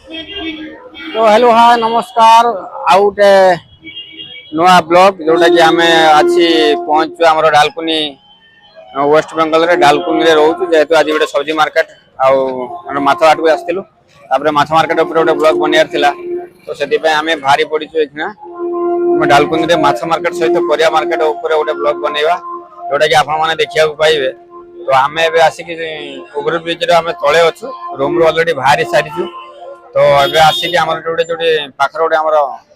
तो hello hi नमस्कार आउटे नुआ ब्लॉग जोटा कि आम आज पहुंचु आम डालकुनी वेस्ट बेंगल रे डालकुनी रे रहूँ जेहेतु आज गोटे सब्जी मार्केट आउ माछ हाट को आसलु माछ मार्केट उपर गोटे ब्लॉग बनवार थिला तो से आम भारी पड़ीचु एखना डालकुनी रे माछ मार्केट सहित परिया मार्केट उपर गोटे ब्लॉग बनवा जोटा कि आपण माने देखिया पाइबे। तो आम एबे आसिक ओवर ब्रिज रे आम तले अच्छु रूम रू ऑलरेडी बाहरी सारीचु। तो एबे आसिक हमर जोटे जोटे पाखर गोटे हमर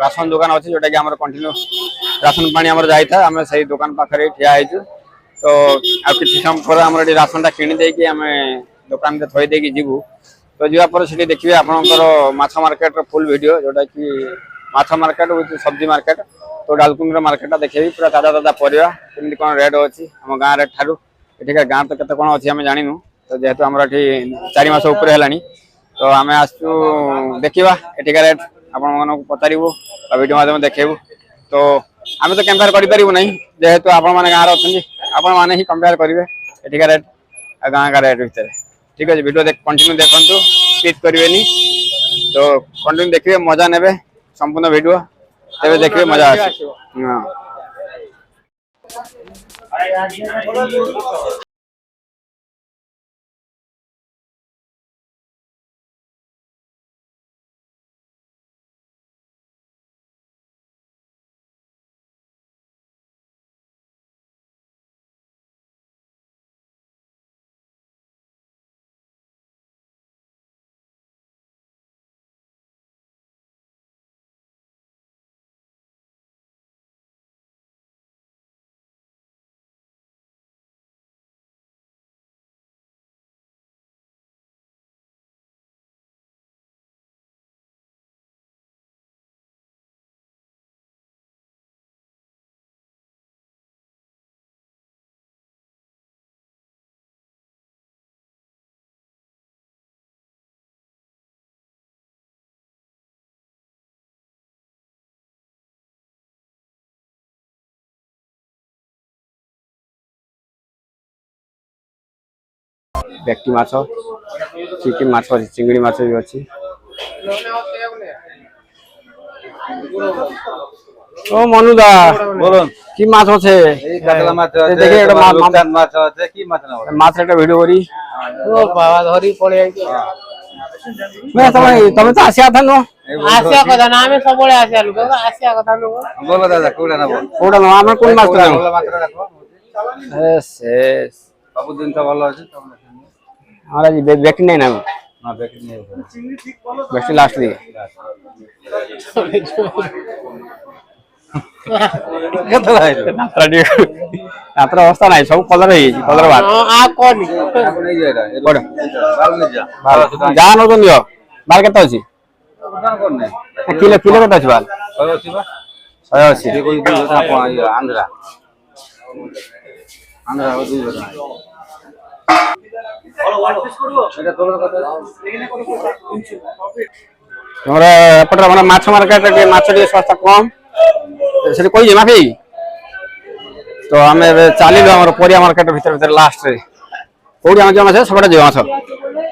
राशन दुकान अछि जोटा कि हमर कंटिन्यू राशन पानी हमर जाई था हमें सही दुकान पाखरे ठिया आइछु। तो आ किछि समय पर हमर राशन ता किनि दे कि हमें दुकान के थोई दे कि जीवु। तो जीवा पर सेठी देखिबे आपनकर माछ मार्केट रो फुल वीडियो जोटा कि माछ मार्केट विथ सब्जी मार्केट। तो डालकुनी मार्केट देखिए पूरा ताजा ताजा परिया केमती कोन रेट अछि हम गां रेट ठारू एठिका गां तो केते कोन अछि हमें जानिनु। तो जेहेतु हमरा एठी 4 मास ऊपर हेलानी तो आम आसु देखा एठिका रेट आपण पचारू वीडियो माध्यम देखेबू। तो आम तो कंपेयर करूँ ना जेहेतु आपण मैंने गाँव आपण मैंने ही कंपेयर करेंगे एठिका रेट गाँ का रेट भितर। ठीक है वीडियो कंटिन्यू देखु स्किप करेंगे तो कंटिन्यू देखिए मजा ने संपूर्ण वीडियो तेरे देखिए मजा हाँ। बेक्टी माछ चिकेन माछ अच्छी चिंगड़ी माछ भी अच्छी। ओ मनुदा बोलो की माछ আছে এই কাতলা মাছ আছে দেখি এটা মাছ আছে কি মাছ না মাছ একটা ভিডিও করি ও বাবা ধরি পড়ে আইছে मैं তুমি তো আসিয়া था नो আসিয়া কথা না আমি সবলে আসিয়া লোক আসিয়া কথা নো বলো দাদা কোড়া না কোড়া না আমরা কোন মাছ রাখো মাছ রাখো এস এস বাবু দিনটা ভালো আছে हमारा जी बैटरी नहीं ना हां बैटरी नहीं बैटरी लास्ट दी केतला है यात्रा अवस्था नहीं सब कलर है कलर बात आ कोन नहीं जाएगा कोन बाल नहीं जा जान हो तो नियो बाल केता अछि दुकान कोन ने किलो किलो केता अछि बाल 180 बा 180 कोई आपण आंध्रा आंध्रा हो 2 हमरा माछ मार्केट के माछ रे सस्ता कम से कोई माफी। तो आमे चालिलु हमर परिया मार्केट भीतर भीतर लास्ट रे कोडी हम जमा से सबटा जेवा छ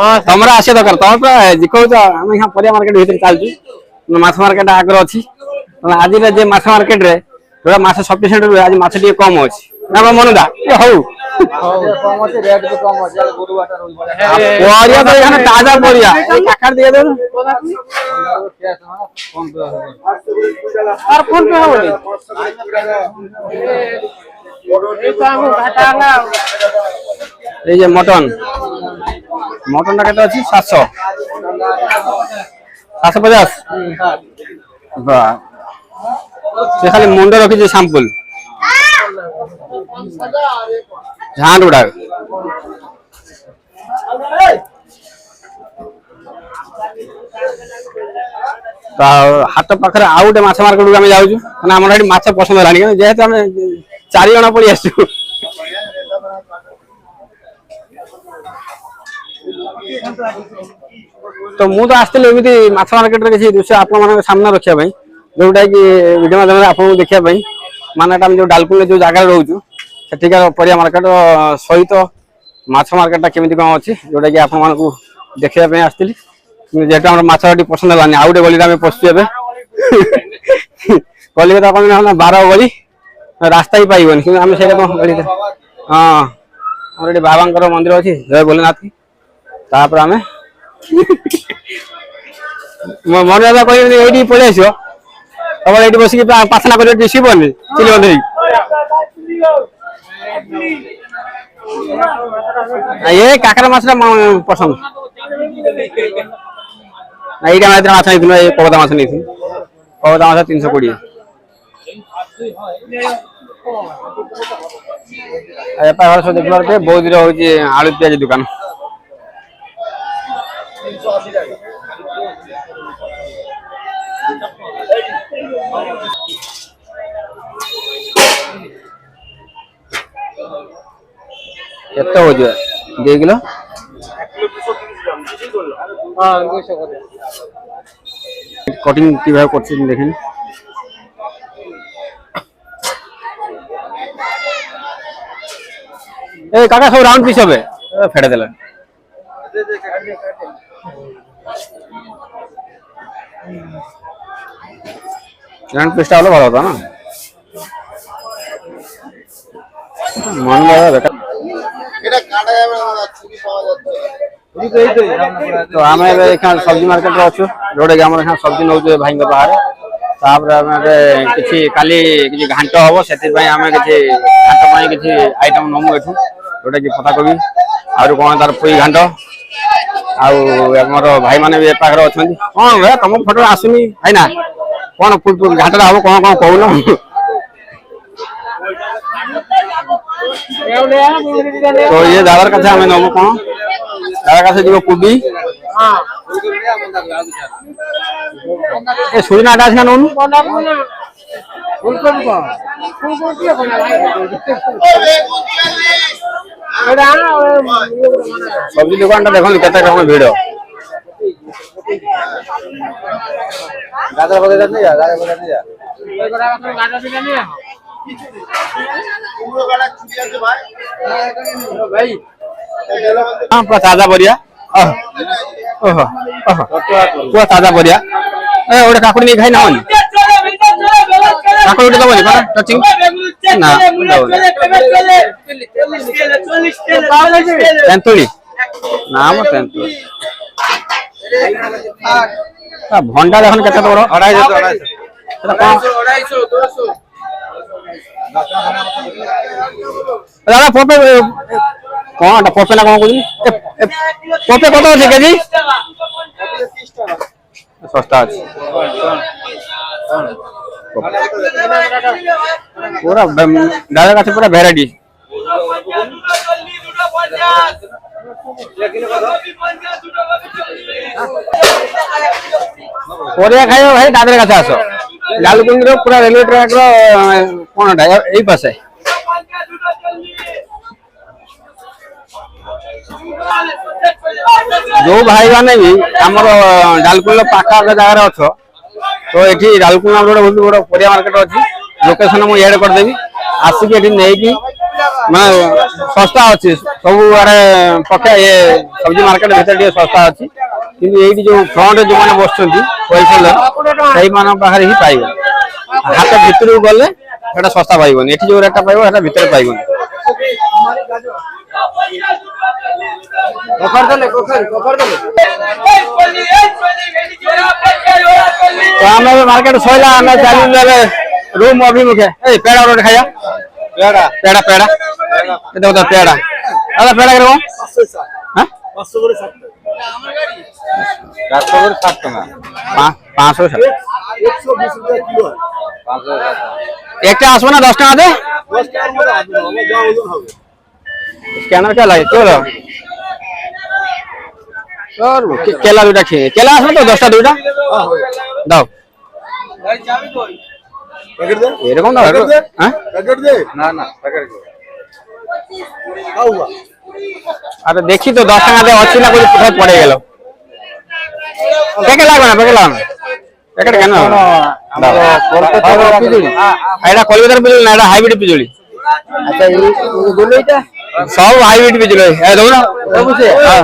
हां हमरा आसे दकर तम पे जिको त हम यहां परिया मार्केट भीतर चालछु माछ मार्केट आगर अछि आज रे जे माछ मार्केट रे थोड़ा माछ सफिशिएंट रे आज माछ डी कम अछि ना मनदा ए हौ कम अछि रेट भी कम अछि गुरुवाटा रोज परिया तो यहां ताजा परिया काकर दिए दे और फोन पे हो ये मटन मटन टा केते अछि 700 750 बा से खाली मुंड रखी जे सैंपल झांड उड़ा तो हाथ पाखरे आउ गोटे माछ मार्केट को आम जाऊँ ना आम माछ पसंद है जेहेतु आम 4 जन पड़ी आस तो मुझे आसती एमती माछ मार्केट किसी दृश्य आप सामने रखापी जोटा कि वीडियो माध्यम आपको देखापी माने जो डालकुनी जो जगह रोचु सेठिकार परिया मार्केट सहित माछ मार्केटा केमी कौन अच्छी जोटा कि आपको देखापी आसती। যেটা আমার মাছটি পছন্দ হলানি ଆଉ ଗୋଟେ ଗଳିରେ ଆମେ ପଶୁଛୁ ଏବେ କଲିକତା କଣ ନା 12 ଗଳି ରାସ୍ତା ହିଁ ପାଇବନି କିନ୍ତୁ ଆମେ ସେଇଟା କଣ ଗଳିରେ ହଁ ଆମର ଏଠି ବାବାଙ୍କର ମନ୍ଦିର ଅଛି ଜୟ ଭୋଲେନାଥ ତାପରେ ଆମେ ମନେ ରାଜା କହିବେନି ଏଇଠି ପଳେଇ ଆସିବ ତମର ଏଇଠି ବସିକି ପ୍ରାର୍ଥନା କରିବ ଦିଶିବନି ଚିଲି ବନ୍ଧ ଏ କାକରା ମାଛଟା ପସନ୍ଦ এইটা আমাদের মাছ নিয়েছিল এই কবদা মাছ নিয়েছিল কবদা মাছ 320 এপার সব দেখবার পরে বৌদির হচ্ছে আলু পেঁয়াজ দোকান কেতে হচ্ছে 2 কিলো কটিং কিভাবে করছেন দেখেন এই কাকা সব রাউন্ড পিস হবে ফেটে দিলেন রাউন্ড পিসটা হলো ভালো হতো না মন ভালো দেখা এটা কাটা যাবে না ছুরি পাওয়া যাচ্ছে तो आम सब्जी मार्केट अच्छु जोटा कि आम सब्जी नौ भाई बाहर तापर कि काली घाट हम से आम कि आइटम नमु एठू जोटा कि पत्ताकोबी आउ कौन तार पुई घाट आमर भाई मैंने भी पाखे अच्छा कौन भाई तुम फोटो आसुनी भाई ना कौन घाटा हम कौन कौन कहून तो ये दादार कथा आम नमु कौन दादा का जो कोबी ए सुना आटा ना नोन सब्जी दुकान टा देखो केते कम भीड़ गाजर बदे नहीं जा गाजर बदे नहीं जा गाजर बदे नहीं पूरा बड़ा चुड़िया के भाई हाँ पूरा ताजा परिया पूरा ताजा परिया गोटे काकुड़ी नहीं खाई ना काकुड़ी दबनी कौन टचिंग ना तेंतुली ना तेंतुली भंडा देखो केते बड़ 250 दादा पपे कौन पपे ना कौन कहूँ पपे कत अच्छे केजी सस्ता अच्छे पूरा दादा का पूरा भेराइटी परिया खाइब भाई दादर का आस लालकुंडी पूरा रेलवे ट्रैक कौन यही पासे जो भाई मैंने भी आमर डालकुंड पाखा जगार अच्छ तो ये डालकुंड गोटे बहुत बड़ा परिया मार्केट अच्छी लोकेशन मुझे एड करदेवी आसिक नहीं मैं सस्ता अच्छी सब आड़े पक्का ये सब्जी मार्केट भीतर सस्ता अच्छी कि जो फ्रंट जो मैंने बस होलसेलर से पाखे ही पाइब हाथ भितर गले सस्ता पाइबन ये जो रेटा पाइब भितर पाइबन मार्केट सैला चल रूम अभिमुखे पेड़ा रोड खाया पेड़ा पेड़ा पेड़ा पेड़ा पेड़ा दादा पेड़ा के 500 एक आसो ना 10 टाका दे स्कैनर क्या लगे क्यों केला दुटा खे केला आस तो 10 टा दुटा दाओ এরকম না হ্যাঁ প্যাকেট দে না না প্যাকেট দে আরে দেখি তো 10 টাকা দে আছে না কই কোথায় পড়ে গেল প্যাকেট লাগবে না প্যাকেট কেন আমরা কলকাতার পিজুলি এটা কলকাতার পিজুলি না এটা হাইব্রিড পিজুলি আচ্ছা এই গুলো এটা सब हाइब्रिड बिजली है दो ना सब से हां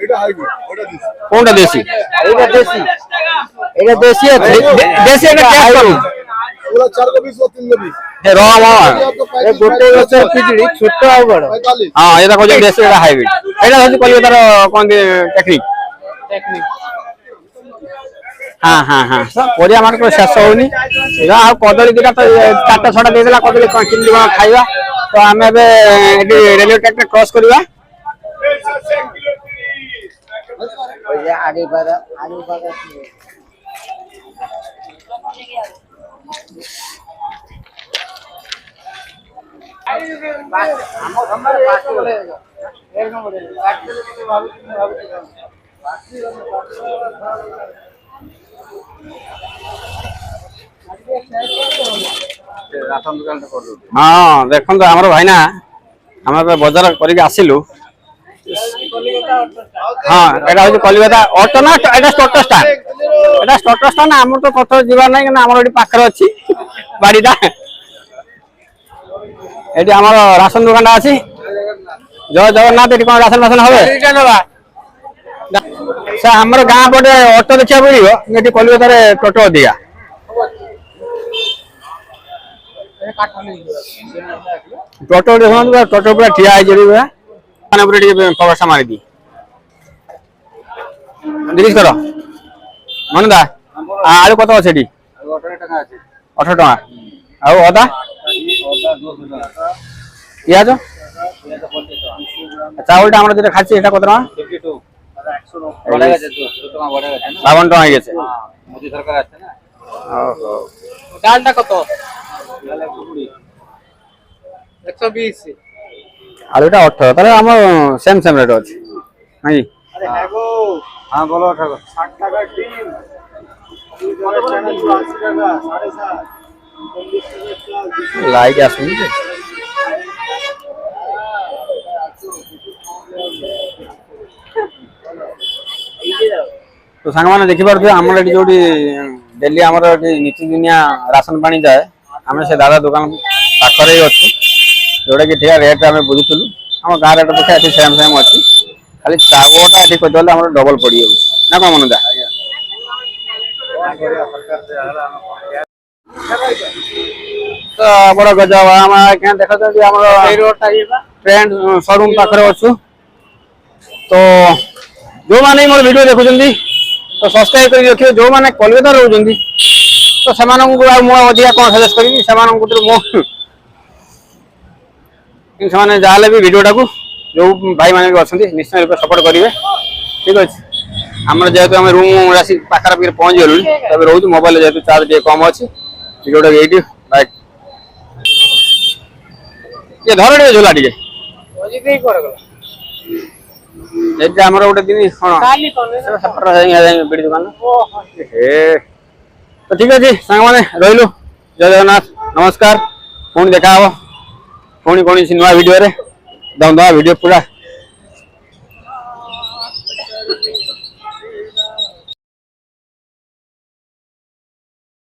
এটা হাইব্রিড ওটা দিছি কোনটা দেশি এটা দেশি আছে দেশি এটা টেস্ট করুন ওগুলা 4 को 20 और 3 को 20 ଏ ରହ ମ ଏ ଗୋଟେ ଗଛର ପିଜୁଳି ଛୋଟ ଆଉ ବଡ 45 ହଁ ଏଟା କହୁଛନ୍ତି ଦେଶୀ ଏଟା ହାଇବ୍ରିଡ ଏଟା ହଉଛି କଲିକତାର କହନ୍ତି ଟେକ୍ନିକ ହଁ ହଁ ହଁ ପରିବା ମାନଙ୍କର ଶେଷ ହଉନି ଆଉ କଦଳୀ ଦିଟା ତ 4ଟା 6ଟା ଦେଇଦେଲା କଦଳୀ କେମିତି କଣ ଖାଇବା ତ ଆମେ ଏବେ ଏଠି ରେଲୱେ ଟ୍ରାକ୍ କ୍ରସ୍ କରିବା ଆগে ହଁ ଦେଖନ୍ତୁ ଆମର ଭାଇନା ଆମେ ଏବେ ବଜାର କରିକି ଆସିଲୁ ହଁ ଏଟା ହଉଛି କଲିକତା ଅଟୋ ନା ଏଟା ଷ୍ଟୋଟର ଷ୍ଟାଣ୍ଡ ଏଟା ଷ୍ଟୋଟର ଷ୍ଟାଣ୍ଡ ଆମର ତ କଟକ ଯିବାର ନାହିଁ କିନ୍ତୁ ଆମର ଏଠି ପାଖରେ ଅଛି ବାଡିଟା ଏଠି ଆମର ରାସନ ଦୋକାନଟା ଅଛି ଜୟ ଜଗନ୍ନାଥ ଏଠି କଣ ରାସନ ରାସନ হবে ସେ ଆମର ଗାଁ ପଟେ ଅଟୋ ଦେଖିବାକୁ ମିଳିବ ଏଠି କଲିକତାରେ ଟୋଟୋ ଅଧିକା ଟୋଟୋ ଦେଖନ୍ତୁ ଟୋଟୋ ପୁରା ଠିଆ ହେଇଛି ମାନେ ପୁରା ଟିକେ ପବସା ମାରିଦି ଦିରିଶ କର ମନଦା ଆଳୁ କତ ଅଛି ଏଠି 18 ଟଙ୍କା ଆଉ ଅଦା ପିଆଜ চাউলটা আমরা যেটা খাচ্ছি এটা কত টাকা 52 টাকা হয়ে গেছে মোদি সরকার আছে না ওহো ডালটা কত 120 আলুটা 18 তাহলে আমার সেম সেম রেট আছে নাকি আরে হ্যাঁ গো হ্যাঁ বলো 60 টাকা ডিম 80 টাকা 7.5 লাইট আসুন তো সাংমানে দেখি পারবে আমরা এটি যোটি ডেলি আমরা এটি নিতিদিনিয়া রাশন পানি যায় আমি সে দাদা দোকান পাখরে অছু जोटा कि ठीक रेट आम बुझुलु आम गाँ रेट देखा ये सेम सेम अच्छी खाली चावटा ये करदे आम डबल पड़ जाऊँ ना कौन मनोजा तो बड़ गजब आम क्या देखा ट्रेंड शोरूम पाखे अच्छु तो जो मैंने मोर वीडियो देखुं तो सब्सक्राइब कर रखिए जो मैंने कलकता रोच तो से अधिका कौन सजेस्ट करी से जहाँ भी वीडियोटा को जो भाई मैंने भी अच्छा निश्चय रूप सपोर्ट करेंगे ठीक अच्छे आम जेहतु आम रूम आसी पाखापाखि पहुँच गलु तब रोज मोबाइल जेहतु चार्ज कम अच्छी वीडियोटा ये बाइक ये धर टे झोला टे आमर गोटे दिन बिड़ी दुकान तो ठीक अच्छे सांग मैंने रही जय जगन्नाथ नमस्कार पुणी देखा पुणी कौन नुआ वीडियो रे दम वीडियो पूरा